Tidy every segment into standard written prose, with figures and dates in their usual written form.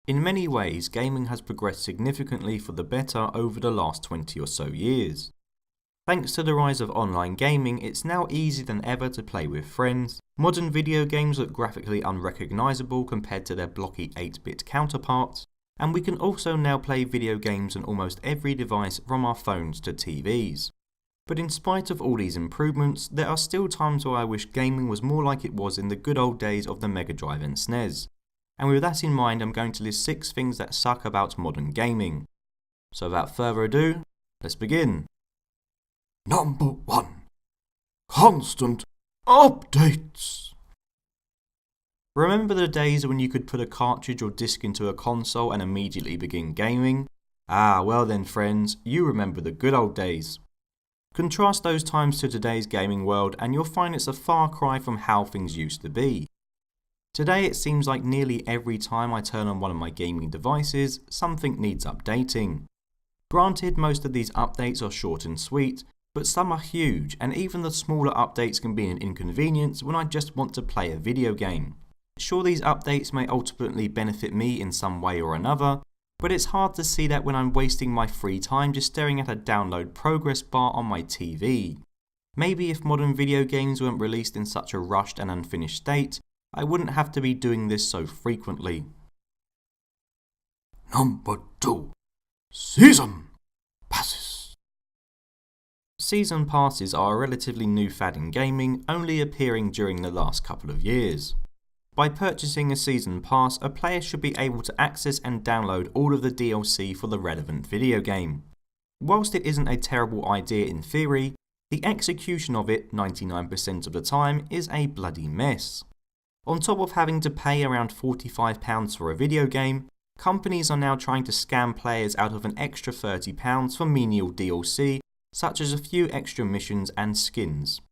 In many ways, gaming has progressed significantly for the better over the last 20 or so years. Thanks to the rise of online gaming, it's now easier than ever to play with friends. Modern video games look graphically unrecognisable compared to their blocky 8-bit counterparts, and we can also now play video games on almost every device from our phones to TVs. But in spite of all these improvements, there are still times where I wish gaming was more like it was in the good old days of the Mega Drive and SNES. And with that in mind, I'm going to list 6 things that suck about modern gaming. So without further ado, let's begin. Number 1. Constant updates. Remember the days when you could put a cartridge or disc into a console and immediately begin gaming? Ah, well then friends, you remember the good old days. Contrast those times to today's gaming world and you'll find it's a far cry from how things used to be. Today it seems like nearly every time I turn on one of my gaming devices, something needs updating. Granted, most of these updates are short and sweet, but some are huge, and even the smaller updates can be an inconvenience when I just want to play a video game. Sure, these updates may ultimately benefit me in some way or another, but it's hard to see that when I'm wasting my free time just staring at a download progress bar on my TV. Maybe if modern video games weren't released in such a rushed and unfinished state, I wouldn't have to be doing this so frequently. Number 2. Season passes. Season passes are a relatively new fad in gaming, only appearing during the last couple of years. By purchasing a season pass, a player should be able to access and download all of the DLC for the relevant video game. Whilst it isn't a terrible idea in theory, the execution of it 99% of the time is a bloody mess. On top of having to pay around £45 for a video game, companies are now trying to scam players out of an extra £30 for menial DLC, such as a few extra missions and skins.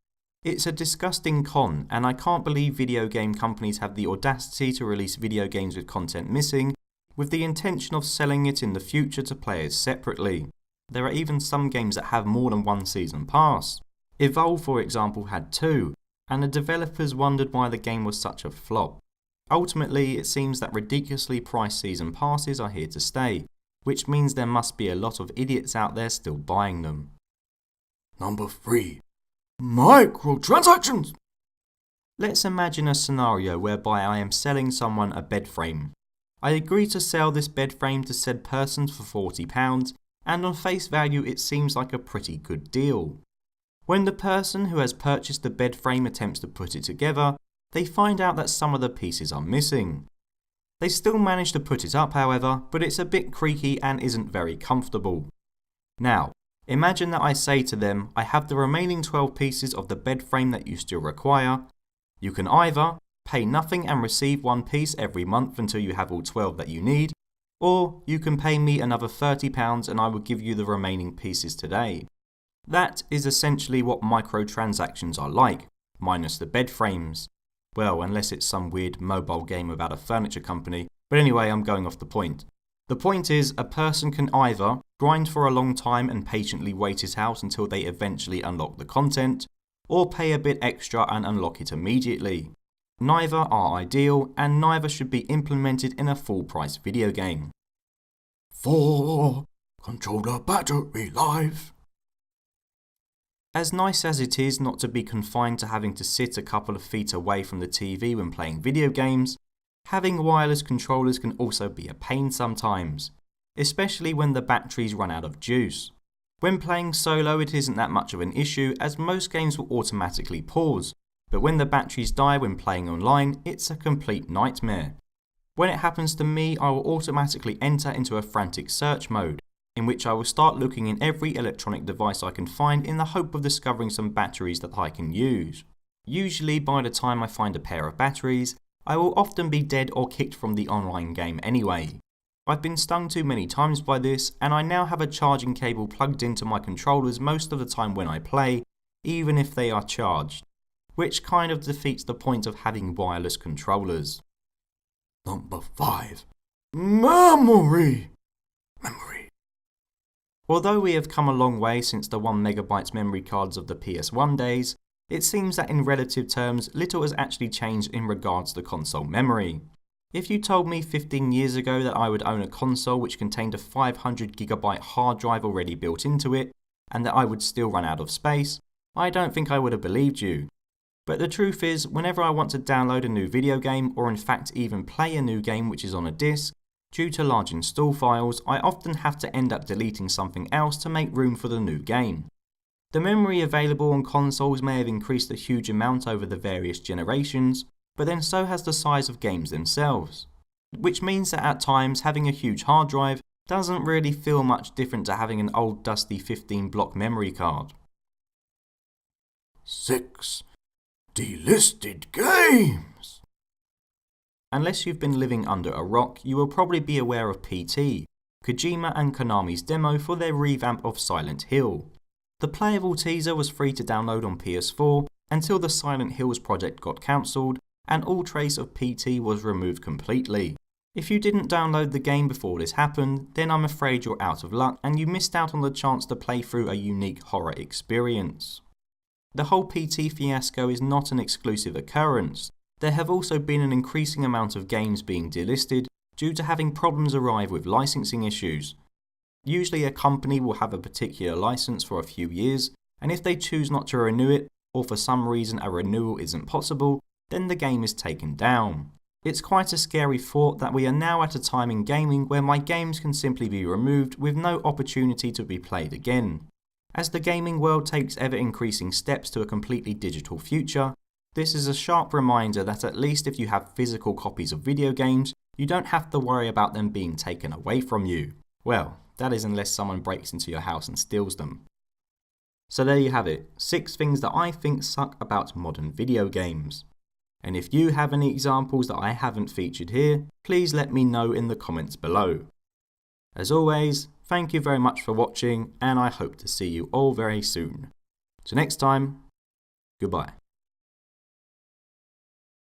It's a disgusting con, and I can't believe video game companies have the audacity to release video games with content missing, with the intention of selling it in the future to players separately. There are even some games that have more than one season pass. Evolve, for example, had 2, and the developers wondered why the game was such a flop. Ultimately, it seems that ridiculously priced season passes are here to stay, which means there must be a lot of idiots out there still buying them. Number 3. Microtransactions. Let's imagine a scenario whereby I am selling someone a bed frame. I agree to sell this bed frame to said person for £40, and on face value it seems like a pretty good deal. When the person who has purchased the bed frame attempts to put it together, they find out that some of the pieces are missing. They still manage to put it up, however, but it's a bit creaky and isn't very comfortable. Now, imagine that I say to them, I have the remaining 12 pieces of the bed frame that you still require. You can either pay nothing and receive 1 piece every month until you have all 12 that you need, or you can pay me another £30 and I will give you the remaining pieces today. That is essentially what microtransactions are like, minus the bed frames. Well, unless it's some weird mobile game about a furniture company, but anyway, I'm going off the point. The point is, a person can either grind for a long time and patiently wait it out until they eventually unlock the content, or pay a bit extra and unlock it immediately. Neither are ideal, and neither should be implemented in a full-price video game. 4. Controller battery life. As nice as it is not to be confined to having to sit a couple of feet away from the TV when playing video games, having wireless controllers can also be a pain sometimes, especially when the batteries run out of juice. When playing solo it isn't that much of an issue as most games will automatically pause, but when the batteries die when playing online, it's a complete nightmare. When it happens to me, I will automatically enter into a frantic search mode, in which I will start looking in every electronic device I can find in the hope of discovering some batteries that I can use. Usually by the time I find a pair of batteries, I will often be dead or kicked from the online game anyway. I've been stung too many times by this, and I now have a charging cable plugged into my controllers most of the time when I play, even if they are charged, which kind of defeats the point of having wireless controllers. Number 5. Memory. Although we have come a long way since the 1MB memory cards of the PS1 days, it seems that in relative terms little has actually changed in regards to console memory. If you told me 15 years ago that I would own a console which contained a 500GB hard drive already built into it, and that I would still run out of space, I don't think I would have believed you. But the truth is, whenever I want to download a new video game, or in fact even play a new game which is on a disc, due to large install files, I often have to end up deleting something else to make room for the new game. The memory available on consoles may have increased a huge amount over the various generations, but then so has the size of games themselves. Which means that at times having a huge hard drive doesn't really feel much different to having an old dusty 15-block memory card. 6. Delisted Games. Unless you've been living under a rock, you will probably be aware of PT, Kojima and Konami's demo for their revamp of Silent Hill. The playable teaser was free to download on PS4 until the Silent Hills project got cancelled and all trace of PT was removed completely. If you didn't download the game before this happened, then I'm afraid you're out of luck and you missed out on the chance to play through a unique horror experience. The whole PT fiasco is not an exclusive occurrence. There have also been an increasing amount of games being delisted due to having problems arrive with licensing issues. Usually a company will have a particular license for a few years, and if they choose not to renew it, or for some reason a renewal isn't possible, then the game is taken down. It's quite a scary thought that we are now at a time in gaming where my games can simply be removed with no opportunity to be played again. As the gaming world takes ever increasing steps to a completely digital future, this is a sharp reminder that at least if you have physical copies of video games, you don't have to worry about them being taken away from you. Well, that is unless someone breaks into your house and steals them. So there you have it, 6 things that I think suck about modern video games. And if you have any examples that I haven't featured here, please let me know in the comments below. As always, thank you very much for watching and I hope to see you all very soon. So next time, goodbye.